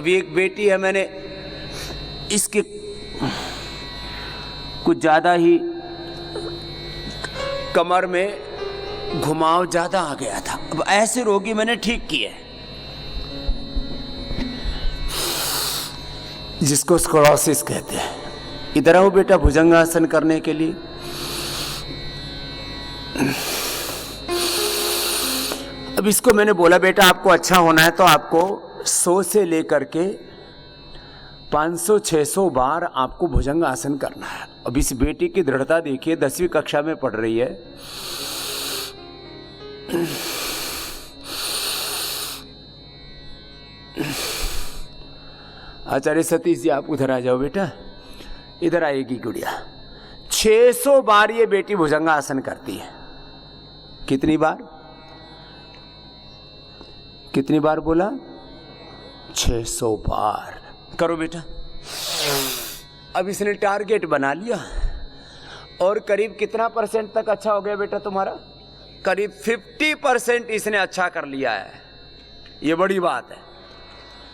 अभी एक बेटी है, मैंने इसके कुछ ज़्यादा ही कमर में घुमाव ज़्यादा आ गया था। अब ऐसे रोगी मैंने ठीक किए, जिसको स्क्लेरोसिस कहते हैं। इधर आओ बेटा भुजंगासन करने के लिए। अब इसको मैंने बोला बेटा आपको अच्छा होना है तो आपको 100 से लेकर के 500-600 बार आपको भुजंगासन करना है। अब इस बेटी की दृढ़ता देखिए, 10वीं कक्षा में पढ़ रही है। आचार्य सतीश जी आप उधर आ जाओ बेटा, इधर आएगी गुड़िया। 600 बार ये बेटी भुजंगासन करती है। कितनी बार? कितनी बार बोला? 600 बार। करो बेटा। अब इसने टारगेट बना लिया और करीब कितना % तक अच्छा हो गया बेटा तुम्हारा? करीब 50% इसने अच्छा कर लिया है। ये बड़ी बात है।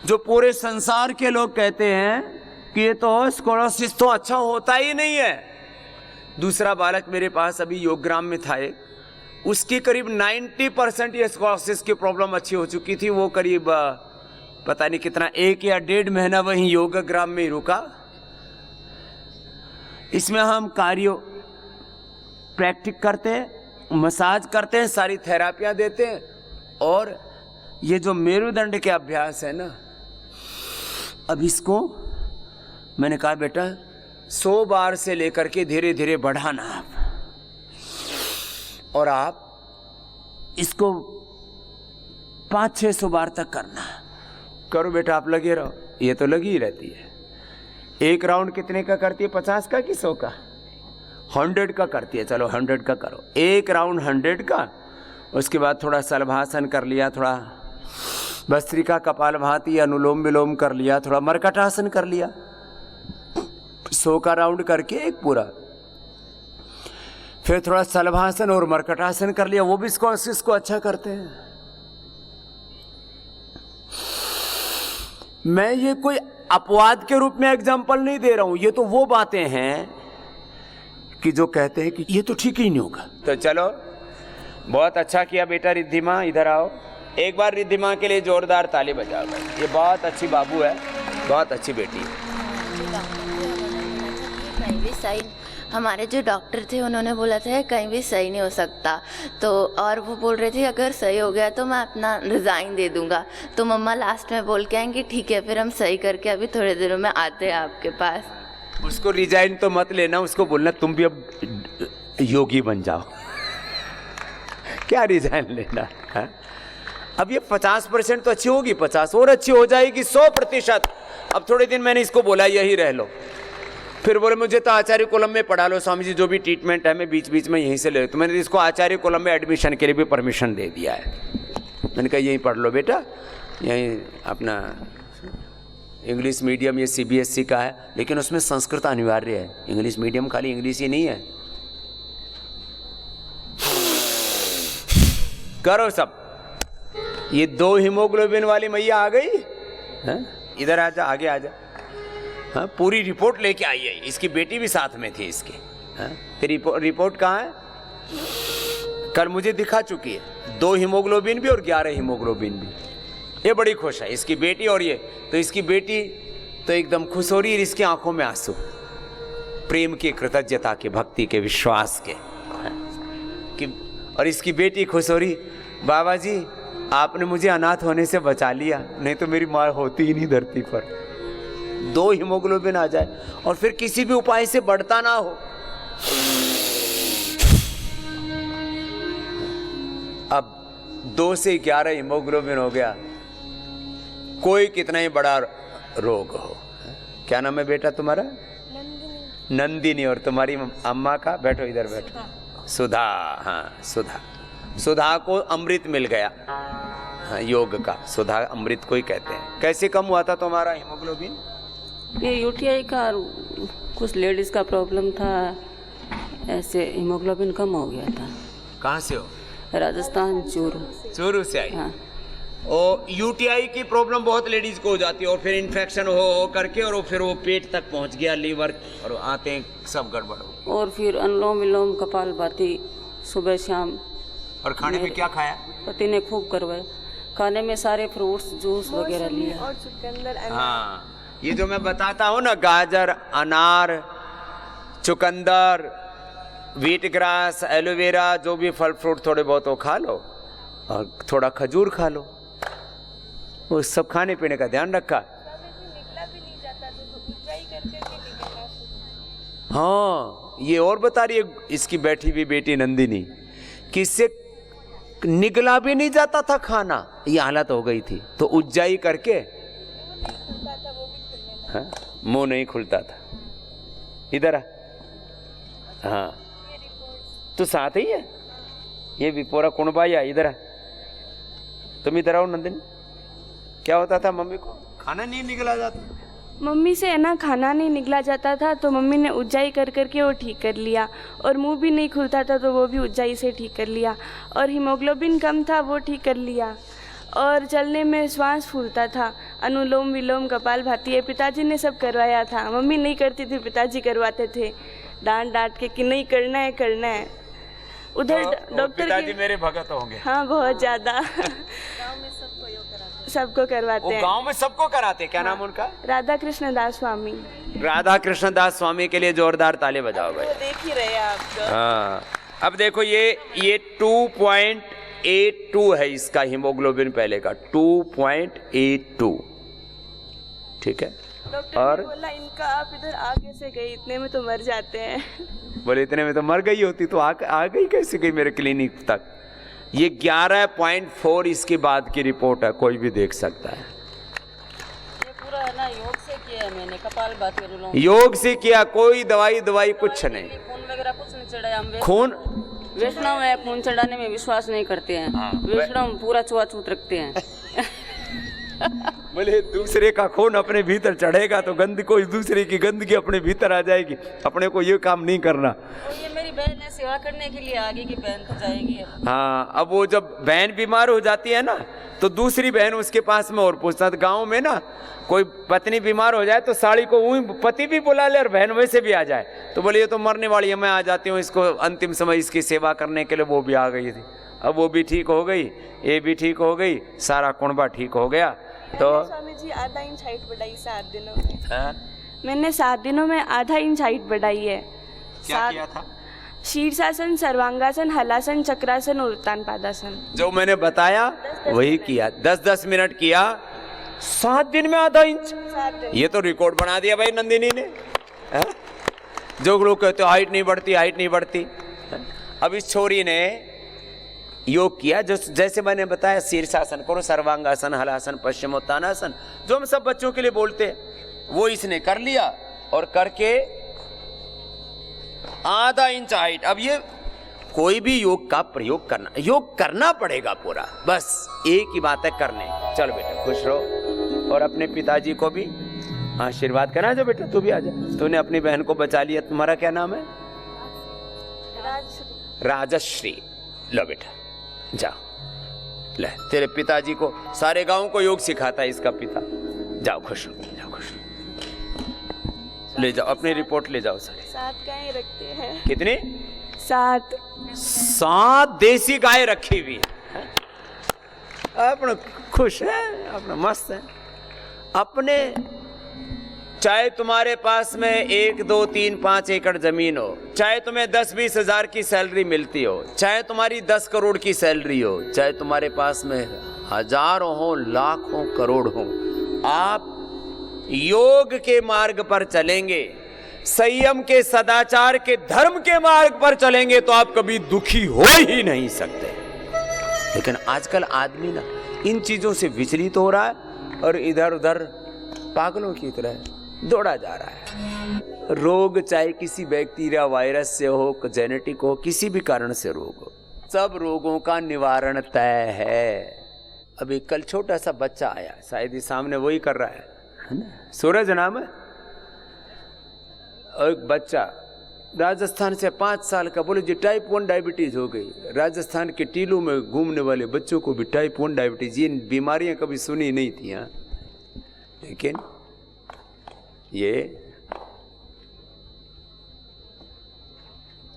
जो पूरे संसार के लोग कहते हैं कि ये तो स्क्लेरोसिस तो अच्छा होता ही नहीं है। दूसरा बालक मेरे पास अभी योगग्राम में था एक, उसकी करीब 90% ये स्क्लेरोसिस की प्रॉब्लम अच्छी हो चुकी थी। वो करीब पता नहीं कितना 1 या 1.5 महीना वहीं योगग्राम में ही रुका। इसमें हम कार्यो प्रैक्टिस करते हैं, मसाज करते हैं, सारी थेरापियां देते हैं। और ये जो मेरुदंड के अभ्यास है ना, अब इसको मैंने कहा बेटा 100 बार से लेकर के धीरे धीरे बढ़ाना आप, और आप इसको 500-600 बार तक करना। करो बेटा, आप लगे रहो। ये तो लगी ही रहती है। एक राउंड कितने का करती है? 50 का कि 100 का? 100 का करती है। चलो 100 का करो। एक राउंड 100 का, उसके बाद थोड़ा सलभासन कर लिया, थोड़ा भस्त्रिका कपालभाति अनुलोम विलोम कर लिया, थोड़ा मर्कटासन कर लिया। 100 का राउंड करके एक पूरा, फिर थोड़ा सलभासन और मर्कटासन कर लिया। वो भी स्क्लेरोसिस को अच्छा करते हैं। मैं ये कोई अपवाद के रूप में एग्जाम्पल नहीं दे रहा हूं। ये तो वो बातें हैं कि जो कहते हैं कि ये तो ठीक ही नहीं होगा। तो चलो, बहुत अच्छा किया बेटा रिद्धिमा, इधर आओ। एक बार रिद्धिमा के लिए जोरदार ताली बजाओ। ये बहुत अच्छी बाबू है, बहुत अच्छी बेटी है। कहीं भी सही, हमारे जो डॉक्टर थे उन्होंने बोला था कहीं भी सही नहीं हो सकता। तो और वो बोल रहे थे अगर सही हो गया तो मैं अपना रिज़ाइन दे दूंगा। तो मम्मा लास्ट में बोल के आएंगे ठीक है, फिर हम सही करके अभी थोड़े दिनों में आते हैं आपके पास। उसको रिजाइन तो मत लेना, उसको बोलना तुम भी अब योगी बन जाओ। क्या रिजाइन लेना है? अब ये 50% तो अच्छी होगी, 50 और अच्छी हो जाएगी, 100%। अब थोड़े दिन मैंने इसको बोला यही रह लो, फिर बोले मुझे तो आचार्य कोलम में पढ़ा लो स्वामी जी, जो भी ट्रीटमेंट है मैं बीच बीच में यहीं से ले लो। तो मैंने इसको आचार्य कोलम में एडमिशन के लिए भी परमिशन दे दिया है। मैंने कहा यहीं पढ़ लो बेटा, यहीं अपना इंग्लिश मीडियम, ये CBSE का है, लेकिन उसमें संस्कृत अनिवार्य है। इंग्लिश मीडियम खाली इंग्लिश ही नहीं है। करो सब। ये 2 हीमोग्लोबिन वाली मैया आ गई है? इधर आजा, आगे आजा। हाँ, पूरी रिपोर्ट लेके आई है। इसकी बेटी भी साथ में थी इसके। हाँ, फिर रिपोर्ट कहाँ है? कल मुझे दिखा चुकी है। 2 हीमोग्लोबिन भी और 11 हीमोग्लोबिन भी। ये बड़ी खुश है इसकी बेटी। और ये तो इसकी बेटी तो एकदम खुश हो रही है। इसकी आंखों में आंसू, प्रेम की, कृतज्ञता के, भक्ति के, विश्वास के। कि और इसकी बेटी खुश हो रही, बाबा जी आपने मुझे अनाथ होने से बचा लिया, नहीं तो मेरी माँ होती ही नहीं धरती पर। 2 हीमोग्लोबिन आ जाए और फिर किसी भी उपाय से बढ़ता ना हो। अब 2 से 11 हीमोग्लोबिन हो गया, कोई कितना ही बड़ा रोग हो। क्या नाम है बेटा तुम्हारा? नंदिनी। और तुम्हारी अम्मा का? बैठो इधर बैठो। सुधा। हाँ, सुधा को अमृत मिल गया। हाँ, योग का सुधा अमृत को ही कहते हैं। कैसे कम हुआ था तुम्हारा हीमोग्लोबिन? ये UTI का कुछ लेडीज का प्रॉब्लम था, ऐसे हीमोग्लोबिन कम हो गया था। कहाँ से हो? राजस्थान, चूरू। चूरू से आई? हाँ। और यूटीआई की प्रॉब्लम बहुत लेडीज को हो जाती है और फिर इन्फेक्शन हो करके और फिर वो पेट तक पहुंच गया, लीवर, और आते हैं सब गड़बड़ हो। और फिर अनुलोम विलोम कपालभाति सुबह शाम। और खाने में क्या खाया? पति ने खूब करवाया। खाने में सारे फ्रूट्स जूस वगैरह लिया। और चुकंदर, हाँ, ये जो मैं बताता हूँ ना, गाजर, अनार, चुकंदर, व्हीट ग्रास, एलोवेरा, जो भी फल फ्रूट थोड़े बहुत वो खा लो और थोड़ा खजूर खा लो, वो सब खाने पीने का ध्यान रखा। हाँ, ये और बता रही है इसकी बैठी हुई बेटी नंदिनी कि इससे निगला भी नहीं जाता था खाना, ये हालत हो गई थी। तो उज्जाई करके हाँ, मुंह नहीं खुलता था। इधर आ, हाँ तो साथ ही है, ये भी पूरा कुणबा या इधर आ, तुम इधर आओ नंदिनी। क्या होता था मम्मी को? खाना नहीं निकला जाता, मम्मी से है ना खाना नहीं निकला जाता था, तो मम्मी ने उज्जाई कर करके वो ठीक कर लिया। और मुंह भी नहीं खुलता था तो वो भी उज्जाई से ठीक कर लिया। और हीमोग्लोबिन कम था वो ठीक कर लिया। और चलने में श्वास फूलता था, अनुलोम विलोम कपालभाति ये पिताजी ने सब करवाया था। मम्मी नहीं करती थी, पिताजी करवाते थे डांट डांट के कि नहीं करना है करना है। उधर डॉक्टर पिताजी मेरे भगत होंगे। हाँ बहुत ज़्यादा सबको करवाते हैं। गांव में सबको कराते। क्या नाम उनका? राधा कृष्ण दास स्वामी। राधा कृष्ण दास स्वामी के लिए जोरदार ताले बजाओ भाई। देख ही रहे आप। हाँ, अब देखो ये 2.82 है इसका हीमोग्लोबिन पहले का, 2.82, ठीक है। डॉक्टर और ने बोला इनका आप इधर आगे से गए, इतने में तो मर जाते हैं। बोले इतने में तो मर गई होती, तो आ गई कैसे गई मेरे क्लिनिक तक? ये 11.4 इसके बाद की रिपोर्ट है, कोई भी देख सकता है। ये पूरा है ना योग से किया है मैंने, कपालभाति अनुलोम। योग से किया, कोई दवाई कुछ नहीं, खून वगैरह कुछ नहीं चढ़ाया हम। खून वैष्णव है, खून चढ़ाने में विश्वास नहीं करते हैं। हाँ, वैष्णव पूरा छुआछूत रखते हैं। बोले दूसरे का खून अपने भीतर चढ़ेगा तो गंद, कोई दूसरे की गंदगी अपने भीतर आ जाएगी। अपने को ये काम नहीं करना। तो ये मेरी बहन है, सेवा करने के लिए आगे की बहन तो जाएगी। हाँ, अब वो जब बहन बीमार हो जाती है ना, तो दूसरी बहन उसके पास में और पूछता। गांव में ना कोई पत्नी बीमार हो जाए तो साड़ी को वही पति भी बुला ले और बहन वैसे भी आ जाए, तो बोले ये तो मरने वाली है, मैं आ जाती हूँ इसको अंतिम समय इसकी सेवा करने के लिए। वो भी आ गई थी, अब वो भी ठीक हो गई, ये भी ठीक हो गई, सारा कुणबा ठीक हो गया। तो स्वामी जी आधा इंच हाइट बढ़ाई 7 दिनों में। हाँ? मैंने 7 दिनों में आधा इंच हाइट बढ़ाई है। क्या किया था? शीर्षासन, सर्वांगासन, हलासन, चक्रासन और उत्तान पादासन। जो मैंने बताया वही किया, 10-10 मिनट किया, 7 दिन में आधा इंच। ये तो रिकॉर्ड बना दिया भाई नंदिनी ने। है? जो लोग कहते हो हाइट नहीं बढ़ती, हाइट नहीं बढ़ती, अब इस छोरी ने योग किया, जो जैसे मैंने बताया, शीर्षासन करो, सर्वांगासन, हलासन, पश्चिमोत्तानासन, जो हम सब बच्चों के लिए बोलते हैं, वो इसने कर लिया और करके आधा इंच हाइट। अब ये कोई भी योग का प्रयोग करना, योग करना पड़ेगा पूरा, बस एक ही बात है करने। चल बेटा खुश रहो और अपने पिताजी को भी आशीर्वाद करना। जो बेटा तू भी आ जा, तूने अपनी बहन को बचा लिया। तुम्हारा क्या नाम है? राजश्री। लो बेटा जाओ, ले तेरे पिताजी को, सारे गांव को योग सिखाता है इसका पिता। जाओ खुश रहो, जाओ खुश रहो। ले जाओ अपनी रिपोर्ट ले जाओ सारे। 7 गायें रखते हैं। कितनी? 7 देसी गाय रखी हुई है। अपना खुश है, अपना मस्त है अपने। चाहे तुम्हारे पास में 1, 2, 3, 5 एकड़ जमीन हो, चाहे तुम्हें 10-20 हजार की सैलरी मिलती हो, चाहे तुम्हारी 10 करोड़ की सैलरी हो, चाहे तुम्हारे पास में हजारों हो, लाखों, करोड़ हो, आप योग के मार्ग पर चलेंगे, संयम के, सदाचार के, धर्म के मार्ग पर चलेंगे तो आप कभी दुखी हो ही नहीं सकते। लेकिन आजकल आदमी ना इन चीजों से विचलित हो रहा है और इधर उधर पागलों की तरह दौड़ा जा रहा है। रोग चाहे किसी बैक्टीरिया, वायरस से हो, जेनेटिक हो, किसी भी कारण से रोग हो, सब रोगों का निवारण तय है। अभी कल छोटा सा बच्चा आया, शायद ही सामने वही कर रहा है ना, सूरज नाम है। और एक बच्चा राजस्थान से 5 साल का, बोले जी टाइप 1 डायबिटीज हो गई। राजस्थान के टीलों में घूमने वाले बच्चों को भी टाइप 1 डायबिटीज, ये बीमारियां कभी सुनी नहीं थी यहाँ, लेकिन ये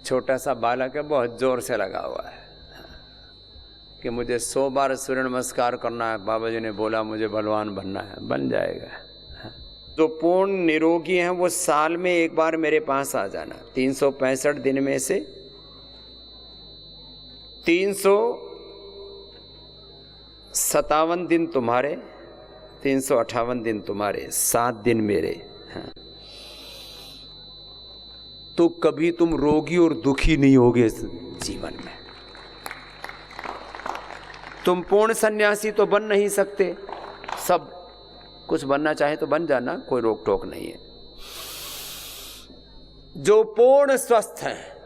छोटा सा बालक है, बहुत जोर से लगा हुआ है कि मुझे 100 बार सूर्य नमस्कार करना है। बाबा जी ने बोला मुझे बलवान बनना है, बन जाएगा। जो पूर्ण निरोगी हैं वो साल में एक बार मेरे पास आ जाना। 365 दिन में से 357 दिन तुम्हारे, 358 दिन तुम्हारे, 7 दिन मेरे। हाँ। तो कभी तुम रोगी और दुखी नहीं होगे इस जीवन में। तुम पूर्ण सन्यासी तो बन नहीं सकते, सब कुछ बनना चाहे तो बन जाना, कोई रोक टोक नहीं है। जो पूर्ण स्वस्थ है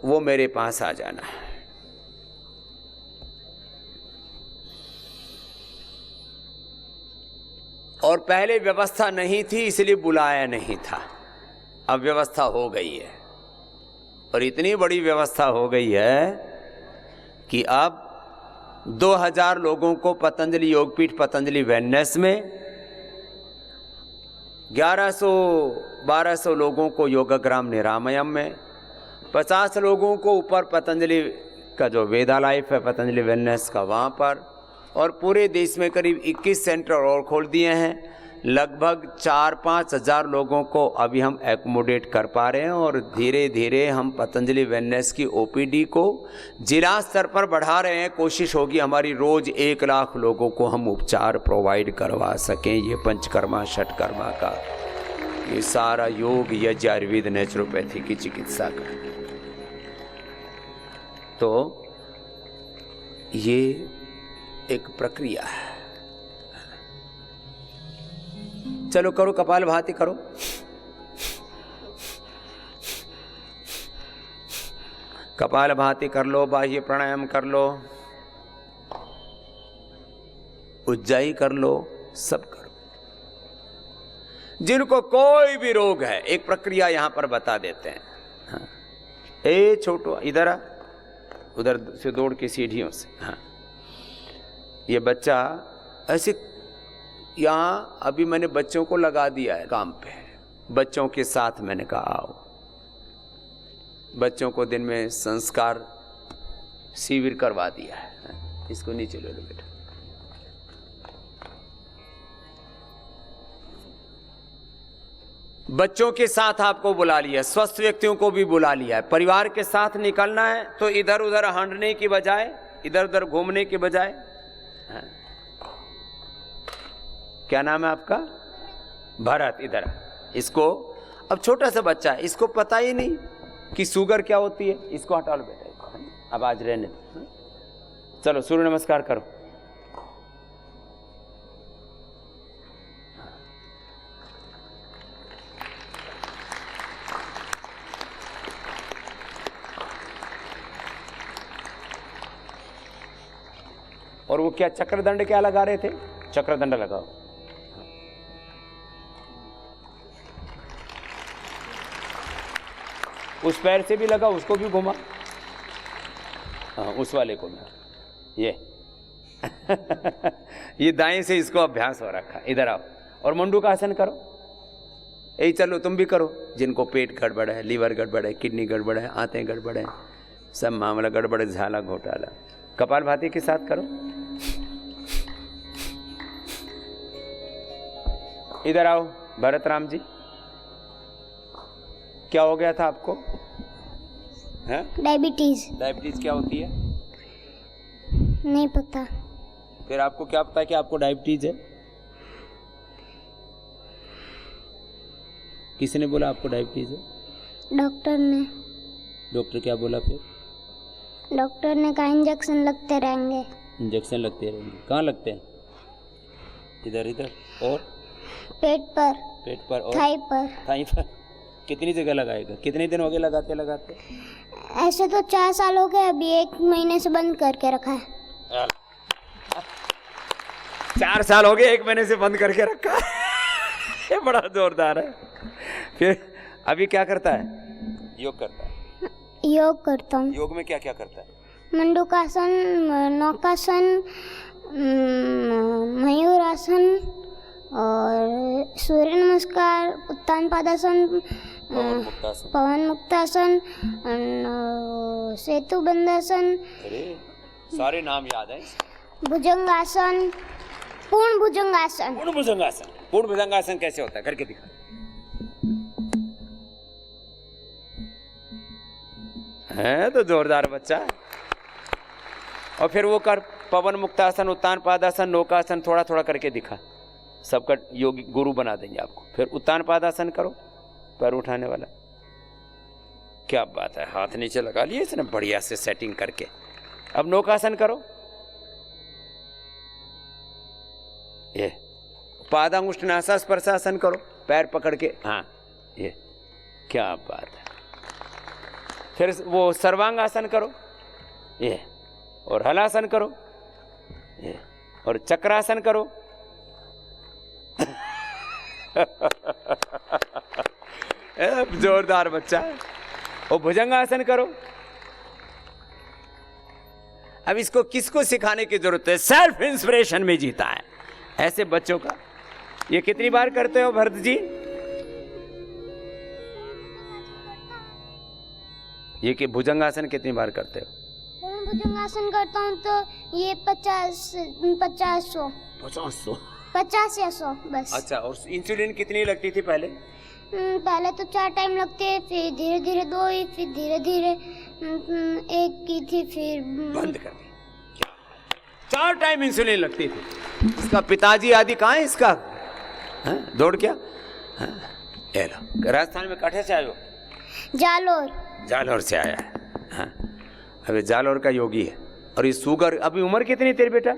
वो मेरे पास आ जाना है। और पहले व्यवस्था नहीं थी इसलिए बुलाया नहीं था, अब व्यवस्था हो गई है। और इतनी बड़ी व्यवस्था हो गई है कि अब 2000 लोगों को पतंजलि योगपीठ पतंजलि वेलनेस में, 1100-1200 लोगों को योगाग्राम निरामयम में, 50 लोगों को ऊपर पतंजलि का जो वेदा लाइफ है पतंजलि वेलनेस का वहाँ पर, और पूरे देश में करीब 21 सेंटर और खोल दिए हैं। लगभग 4-5 हज़ार लोगों को अभी हम एकोमोडेट कर पा रहे हैं। और धीरे धीरे हम पतंजलि वेलनेस की ओपीडी को जिला स्तर पर बढ़ा रहे हैं। कोशिश होगी हमारी रोज 1 लाख लोगों को हम उपचार प्रोवाइड करवा सकें। ये पंचकर्मा षटकर्मा का ये सारा योग यज्ञ आयुर्वेद नेचुरोपैथी की चिकित्सा का, तो ये एक प्रक्रिया है। चलो करो, कपाल भाती करो। कपाल भाती कर लो, बाह्य प्राणायाम कर लो, उज्जाई कर लो, सब करो। जिनको कोई भी रोग है एक प्रक्रिया यहां पर बता देते हैं। हाँ। ए छोटो इधर आ, उधर से दौड़ के सीढ़ियों से। हाँ। ये बच्चा ऐसे, यहाँ अभी मैंने बच्चों को लगा दिया है काम पे, बच्चों के साथ मैंने कहा आओ, बच्चों को दिन में संस्कार शिविर करवा दिया है। इसको नीचे ले लो बेटा। बच्चों के साथ आपको बुला लिया, स्वस्थ व्यक्तियों को भी बुला लिया है। परिवार के साथ निकलना है तो इधर उधर हंडने की बजाय, इधर उधर घूमने की बजाय। क्या नाम है आपका? भरत। इधर इसको, अब छोटा सा बच्चा है, इसको पता ही नहीं कि शुगर क्या होती है। इसको हटा लो बेटा, अब आज रहने दो। चलो सूर्य नमस्कार करो। और वो क्या चक्रदंड क्या लगा रहे थे? चक्रदंड लगाओ। उस पैर से भी लगा, उसको भी घुमा। हाँ, उस वाले को भी। ये ये दाएं से इसको अभ्यास हो रखा। इधर आओ और मुंडू का आसन करो। यही चलो तुम भी करो। जिनको पेट गड़बड़ है, लीवर गड़बड़ है, किडनी गड़बड़ है, आंतें गड़बड़ है, सब मामला गड़बड़ है, झाला घोटाला, कपाल भाती के साथ करो। इधर आओ भरत राम जी। क्या हो गया था आपको? डायबिटीज। डायबिटीज क्या होती है? नहीं पता। फिर आपको क्या पता है कि आपको डायबिटीज है? किसने बोला आपको डायबिटीज है? डॉक्टर ने। डॉक्टर क्या बोला फिर? डॉक्टर ने कहा इंजेक्शन लगते रहेंगे। इंजेक्शन लगते रहेंगे? कहाँ लगते हैं? इधर इधर और पेट पर। पेट पर और थाई पर। थाई पर। कितनी जगह लगाएगा? कितने दिन हो गए लगाते लगाते? ऐसे तो 4 साल हो गए, अभी 1 महीने से बंद करके रखा है। 4 साल हो गए, 1 महीने से बंद करके रखा है। ये बड़ा जोरदार है। फिर अभी क्या करता है? योग करता है। योग करता हूँ। योग में क्या क्या करता है? मंडूकासन, नौकासन, मयूरासन और सूर्य नमस्कार, उत्तान पादासन, पवन मुक्तासन, सेतु बंधासन, अरे सारे नाम याद है। भुजंगासन, पूर्ण भुजंगासन। पूर्ण भुजंगासन। पूर्ण भुजंगासन कैसे होता है, करके दिखा। है तो जोरदार बच्चा। और फिर वो कर पवन मुक्तासन, उत्तान पादासन, नौकासन, थोड़ा थोड़ा करके दिखा। सबका योगी गुरु बना देंगे आपको। फिर उत्तान पादासन करो, पैर उठाने वाला। क्या बात है, हाथ नीचे लगा लिए इसने बढ़िया से सेटिंग करके। अब नौकासन करो। ये पादांगुष्ठ नासा स्पर्शासन करो, पैर पकड़ के। हाँ, ये क्या बात है। फिर वो सर्वांगासन करो, ये, और हलासन करो, ये, और चक्रासन करो। जोरदार बच्चा। और भुजंगासन करो। अब इसको किसको सिखाने की जरूरत है? सेल्फ इंस्पिरेशन में जीता है ऐसे बच्चों का। ये कितनी बार करते हो भरत जी? ये कि भुजंगासन कितनी बार करते हो? पूर्ण भुजंगासन करता हूँ तो ये 50 या 100 बस। अच्छा, और इंसुलिन कितनी लगती थी पहले? पहले तो 4 टाइम लगते हैं, फिर धीरे धीरे 2 ही, फिर धीरे धीरे 1 की थी, फिर बंद कर दी। 4 टाइम इंसुलिन लगती थी। इसका पिताजी आदि कहाँ है इसका? दौड़ क्या? ये लो, राजस्थान में काठे से आए हो? जालोर। जालोर से आया है। अबे जालोर का योगी है। और ये शुगर, अभी उम्र कितनी तेरे बेटा?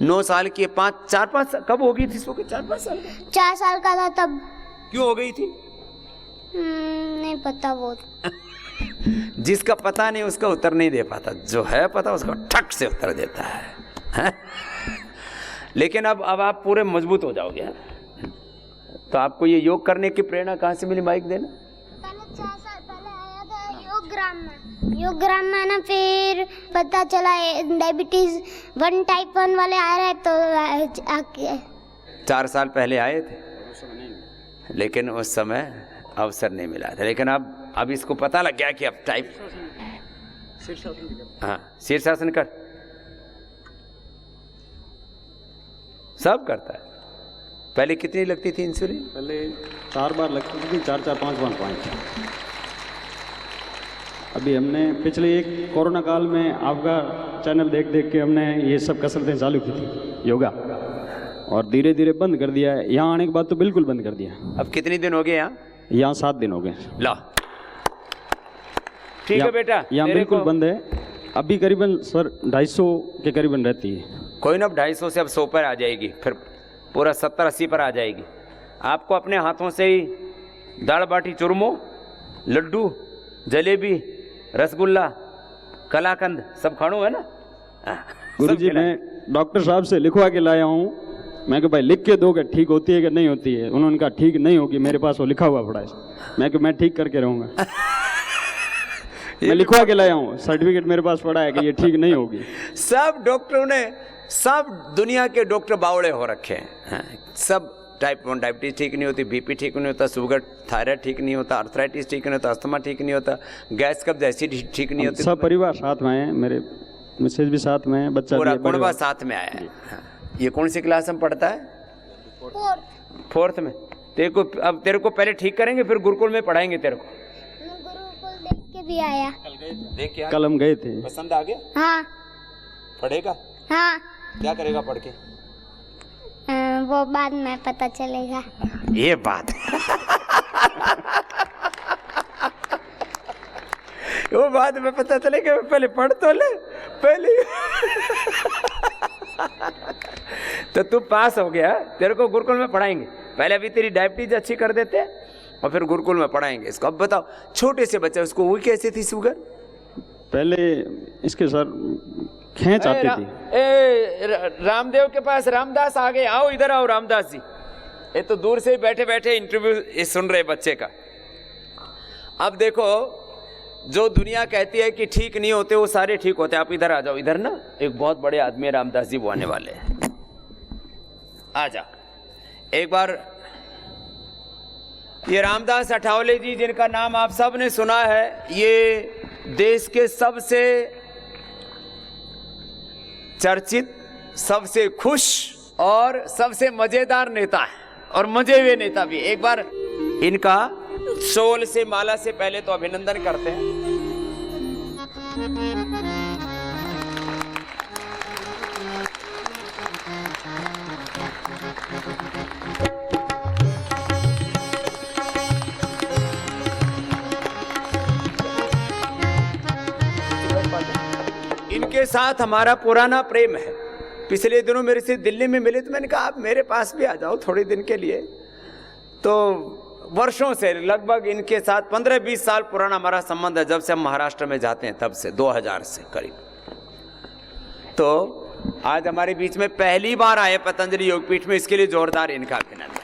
9 साल की है। 4-5 कब हो गई थी इसको? 4-5 साल? 4 साल का था तब। क्यों हो गई थी? नहीं पता वो। जिसका पता नहीं उसका उत्तर नहीं दे पाता, जो है पता उसका ठक से उत्तर देता है? लेकिन अब आप पूरे मजबूत हो जाओगे। तो आपको ये योग करने की प्रेरणा कहाँ से मिली? माइक देना। पहले 4 साल पहले आया था योग ग्राम में ना, फिर पता चला डायबिटीज 1 टाइप 1 वाले आ रहे तो आके 4 साल पहले आए थे, लेकिन उस समय अवसर नहीं मिला था। लेकिन अब इसको पता लग गया कि अब टाइप। हाँ, शीर्षासन कर। सब करता है। पहले कितनी लगती थी इंसुलिन? पहले 4 बार लगती थी, 4-5 बार। अभी हमने पिछले एक कोरोना काल में आपका चैनल देख के हमने ये सब कसरतें चालू की थी, योगा, और धीरे धीरे बंद कर दिया है। यहाँ आने के बाद तो बिल्कुल बंद कर दिया। अब कितने दिन हो गए यहाँ? 7 दिन हो गए। ला, ठीक है बेटा। यहाँ बिल्कुल बंद है। अभी करीबन सर 250 के करीबन रहती है। कोई ना, 250 से अब 100 पर आ जाएगी, फिर पूरा 70-80 पर आ जाएगी। आपको अपने हाथों से ही दाल बाटी चूरमो, लड्डू, जलेबी, रसगुल्ला, कलाकंद सब खानो है ना? गुरुजी, मैं डॉक्टर साहब से लिखवा के लाया हूँ। मैं कि भाई लिख के दोगे, ठीक होती है कि नहीं होती है? उन्होंने कहा ठीक नहीं होगी, मेरे पास वो लिखा हुआ पड़ा है। मैं कि मैं ठीक करके रहूँगा। मैं लिखवा के लाया हूँ, सर्टिफिकेट मेरे पास पड़ा है कि ये ठीक नहीं होगी। सब डॉक्टरों ने, सब दुनिया के डॉक्टर बावड़े हो रखे हैं। सब टाइप 1 डायबिटीज ठीक नहीं होती, बीपी ठीक नहीं होता, शुगर थायराइड ठीक नहीं होता, आर्थराइटिस ठीक नहीं होता, अस्थमा ठीक नहीं होता, गैस कब्ज एसिड ठीक नहीं होती। सब परिवार साथ में है, मेरे मिसेज भी साथ में है, बच्चा पूरा कुटुंब साथ में आया है। ये कौन सी क्लास में पढ़ता है? 4th में। तेरे को पहले ठीक करेंगे, फिर गुरुकुल में पढ़ाएंगे तेरे को। गुरुकुल देख के भी आया। देख के कल हम गए थे। पसंद आ गया? हाँ। पढ़ेगा? हाँ। क्या करेगा पढ़ के? वो बाद में पता चलेगा। ये बात वो बाद में पता चलेगा, पहले पढ़ तो ले पहले। तो तू पास हो गया, तेरे को गुरुकुल में पढ़ाएंगे। पहले अभी तेरी डायबिटीज अच्छी कर देते और फिर गुरुकुल में पढ़ाएंगे इसको। अब बताओ, छोटे से बच्चे, उसको वो कैसे थी शुगर? पहले इसके सर खींच आती थी। रामदेव के पास रामदास आ गए। आओ इधर आओ रामदास जी। ये तो दूर से ही बैठे बैठे इंटरव्यू सुन रहे बच्चे का। अब देखो, जो दुनिया कहती है कि ठीक नहीं होते वो सारे ठीक होते हैं। आप इधर आ जाओ, इधर ना एक बहुत बड़े आदमी रामदास जी वो आने वाले हैं, आ जा एक बार। ये रामदास अठावले जी, जिनका नाम आप सब ने सुना है, ये देश के सबसे चर्चित, सबसे खुश और सबसे मजेदार नेता है, और मजे हुए नेता भी। एक बार इनका शोल से माला से पहले तो अभिनंदन करते हैं। इनके साथ हमारा पुराना प्रेम है। पिछले दिनों मेरे से दिल्ली में मिले तो मैंने कहा आप मेरे पास भी आ जाओ थोड़े दिन के लिए। तो वर्षों से, लगभग इनके साथ 15-20 साल पुराना हमारा संबंध है, जब से हम महाराष्ट्र में जाते हैं तब से, 2000 से करीब। तो आज हमारे बीच में पहली बार आए पतंजलि योगपीठ में, इसके लिए जोरदार इनका अभिनंदन।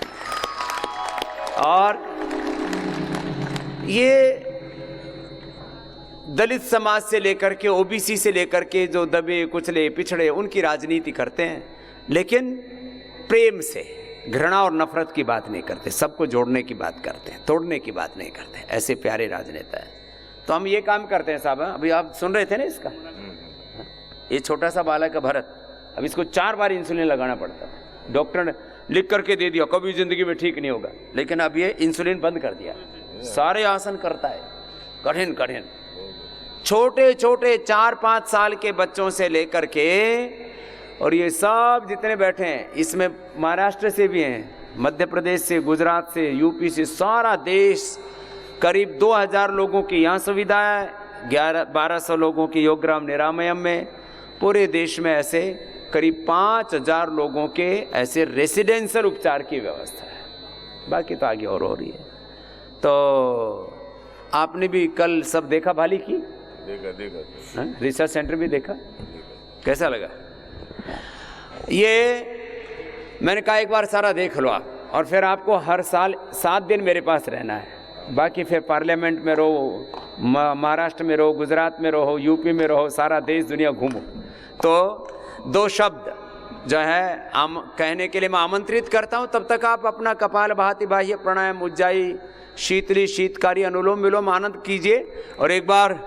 और ये दलित समाज से लेकर के ओबीसी से लेकर के जो दबे कुचले पिछड़े, उनकी राजनीति करते हैं, लेकिन प्रेम से, घृणा और नफरत की बात नहीं करते, सबको जोड़ने की बात करते हैं, तोड़ने की बात नहीं करते। ऐसे प्यारे राजनेता है। तो हम ये काम करते हैं साहब। अभी आप सुन रहे थे ना इसका, ये छोटा सा बालक है भरत, अब इसको 4 बार इंसुलिन लगाना पड़ता है। डॉक्टर ने लिख करके दे दिया कभी जिंदगी में ठीक नहीं होगा, लेकिन अब ये इंसुलिन बंद कर दिया, सारे आसन करता है, कठिन कठिन। छोटे छोटे 4-5 साल के बच्चों से लेकर के, और ये सब जितने बैठे हैं, इसमें महाराष्ट्र से भी हैं, मध्य प्रदेश से, गुजरात से, यूपी से, सारा देश, करीब 2000 लोगों की यहाँ सुविधा है, 1200 लोगों की योगग्राम निरामयम में। पूरे देश में ऐसे करीब 5000 लोगों के ऐसे रेसिडेंशियल उपचार की व्यवस्था है। बाकी तो आगे और हो रही है। तो आपने भी कल सब देखा, भाली की देखा रिसर्च सेंटर भी देखा, कैसा लगा? ये मैंने कहा एक बार सारा देख लो आप, और फिर आपको हर साल 7 दिन मेरे पास रहना है। बाकी फिर पार्लियामेंट में रहो, महाराष्ट्र में रहो, गुजरात में रहो, यूपी में रहो, सारा देश दुनिया घूमो। तो 2 शब्द जो है कहने के लिए मैं आमंत्रित करता हूँ। तब तक आप अपना कपाल भाति, बाह्य प्राणायाम, उज्जाई, शीतली, शीतकारी, अनुलोम विलोम आनंद कीजिए। और एक बार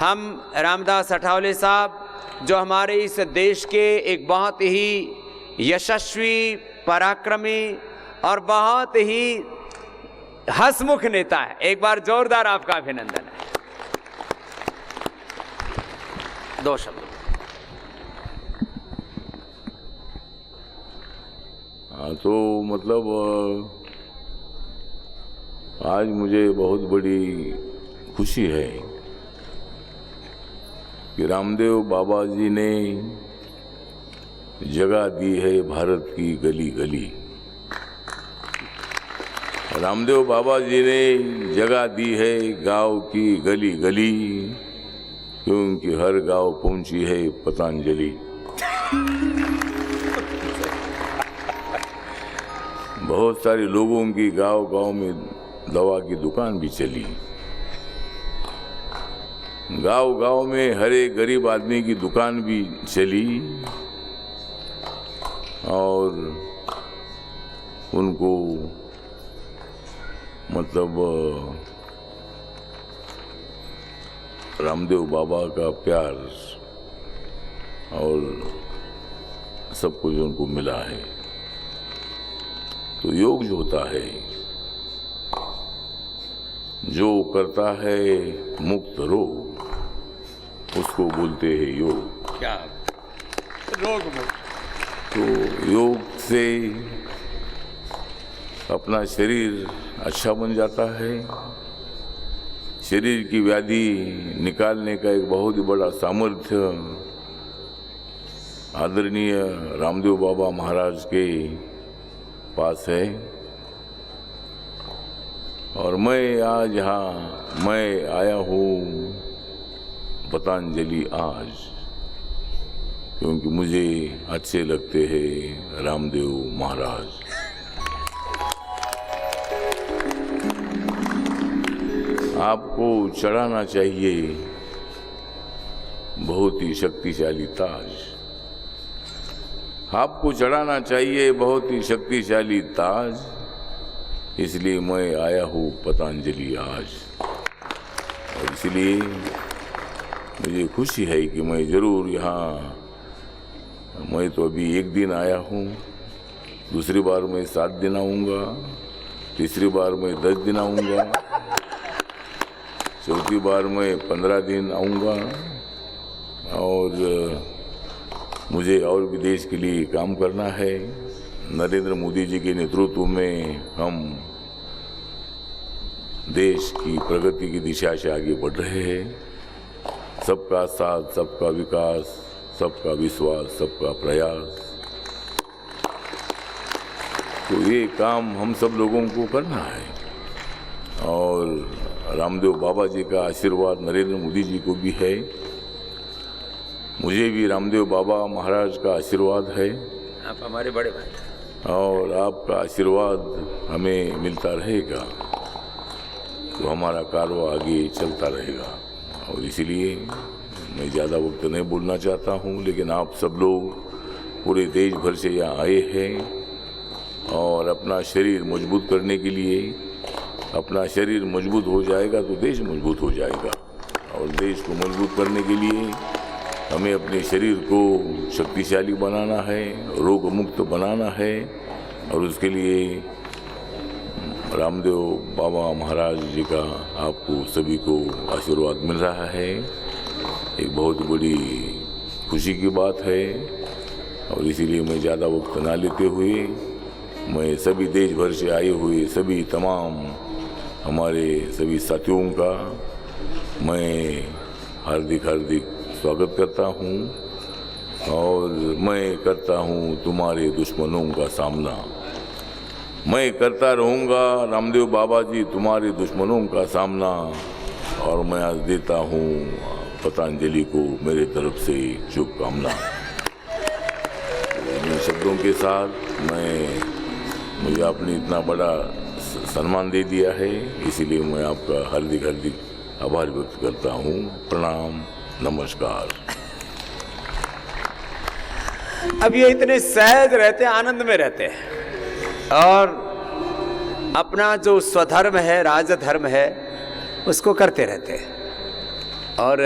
हम रामदास अठावले साहब, जो हमारे इस देश के एक बहुत ही यशस्वी, पराक्रमी और बहुत ही हंसमुख नेता है, एक बार जोरदार आपका अभिनंदन है। 2 शब्द। हाँ, तो मतलब आज मुझे बहुत बड़ी खुशी है कि रामदेव बाबा जी ने जगह दी है भारत की गली गली। रामदेव बाबा जी ने जगह दी है गांव की गली गली, क्योंकि हर गांव पहुंची है पतंजलि। बहुत सारे लोगों की गांव गांव में दवा की दुकान भी चली। गांव गांव में हर एक गरीब आदमी की दुकान भी चली, और उनको मतलब रामदेव बाबा का प्यार और सब कुछ उनको मिला है। तो योग जो होता है, जो करता है मुक्त रोग, उसको बोलते हैं योग। क्या रोग मुक्त? तो योग से अपना शरीर अच्छा बन जाता है। शरीर की व्याधि निकालने का एक बहुत ही बड़ा सामर्थ्य आदरणीय रामदेव बाबा महाराज के पास है। और मैं आज यहाँ मैं आया हूँ पतंजलि आज, क्योंकि मुझे अच्छे लगते हैं रामदेव महाराज। आपको चढ़ाना चाहिए बहुत ही शक्तिशाली ताज, आपको चढ़ाना चाहिए बहुत ही शक्तिशाली ताज, इसलिए मैं आया हूँ पतंजलि आज। और इसलिए मुझे खुशी है कि मैं ज़रूर यहाँ, मैं तो अभी 1 दिन आया हूँ, दूसरी बार मैं 7 दिन आऊँगा, तीसरी बार मैं 10 दिन आऊँगा, चौथी बार मैं 15 दिन आऊँगा। और मुझे और भी देश के लिए काम करना है। नरेंद्र मोदी जी के नेतृत्व में हम देश की प्रगति की दिशा से आगे बढ़ रहे हैं। सबका साथ, सबका विकास, सबका विश्वास, सबका प्रयास, तो ये काम हम सब लोगों को करना है। और रामदेव बाबा जी का आशीर्वाद नरेंद्र मोदी जी को भी है, मुझे भी रामदेव बाबा महाराज का आशीर्वाद है। आप हमारे बड़े भाई, और आपका आशीर्वाद हमें मिलता रहेगा तो हमारा कारवां आगे चलता रहेगा। और इसीलिए मैं ज़्यादा वक्त नहीं बोलना चाहता हूँ, लेकिन आप सब लोग पूरे देश भर से यहाँ आए हैं और अपना शरीर मजबूत करने के लिए, अपना शरीर मजबूत हो जाएगा तो देश मजबूत हो जाएगा। और देश को मजबूत करने के लिए हमें अपने शरीर को शक्तिशाली बनाना है, रोग मुक्त बनाना है। और उसके लिए रामदेव बाबा महाराज जी का आपको सभी को आशीर्वाद मिल रहा है, एक बहुत बड़ी खुशी की बात है। और इसीलिए मैं ज़्यादा वक्त ना लेते हुए मैं सभी देश भर से आए हुए सभी तमाम हमारे सभी साथियों का मैं हार्दिक स्वागत करता हूँ। और मैं करता हूँ तुम्हारे दुश्मनों का सामना, मैं करता रहूँगा रामदेव बाबा जी तुम्हारे दुश्मनों का सामना। और मैं आज देता हूँ पतंजलि को मेरे तरफ से शुभकामना। इन शब्दों के साथ मुझे आपने इतना बड़ा सम्मान दे दिया है, इसीलिए मैं आपका हार्दिक आभार व्यक्त करता हूँ। प्रणाम, नमस्कार। अब ये इतने सहज रहते हैं, आनंद में रहते हैं और अपना जो स्वधर्म है, राजधर्म है, उसको करते रहते हैं। और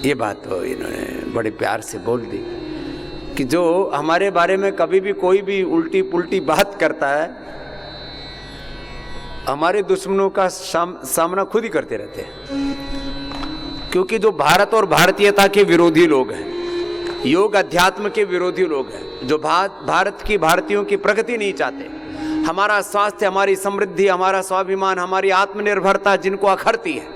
ये बात तो इन्होंने बड़े प्यार से बोल दी कि जो हमारे बारे में कभी भी कोई भी उल्टी पुल्टी बात करता है, हमारे दुश्मनों का सामना खुद ही करते रहते हैं। क्योंकि जो भारत और भारतीयता के विरोधी लोग हैं, योग अध्यात्म के विरोधी लोग हैं, जो भारत की, भारतीयों की प्रगति नहीं चाहते, हमारा स्वास्थ्य, हमारी समृद्धि, हमारा स्वाभिमान, हमारी आत्मनिर्भरता जिनको अखरती है,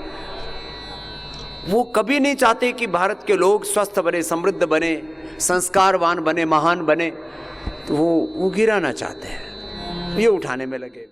वो कभी नहीं चाहते कि भारत के लोग स्वस्थ बने, समृद्ध बने, संस्कारवान बने, महान बने। तो वो गिराना चाहते हैं, ये उठाने में लगे।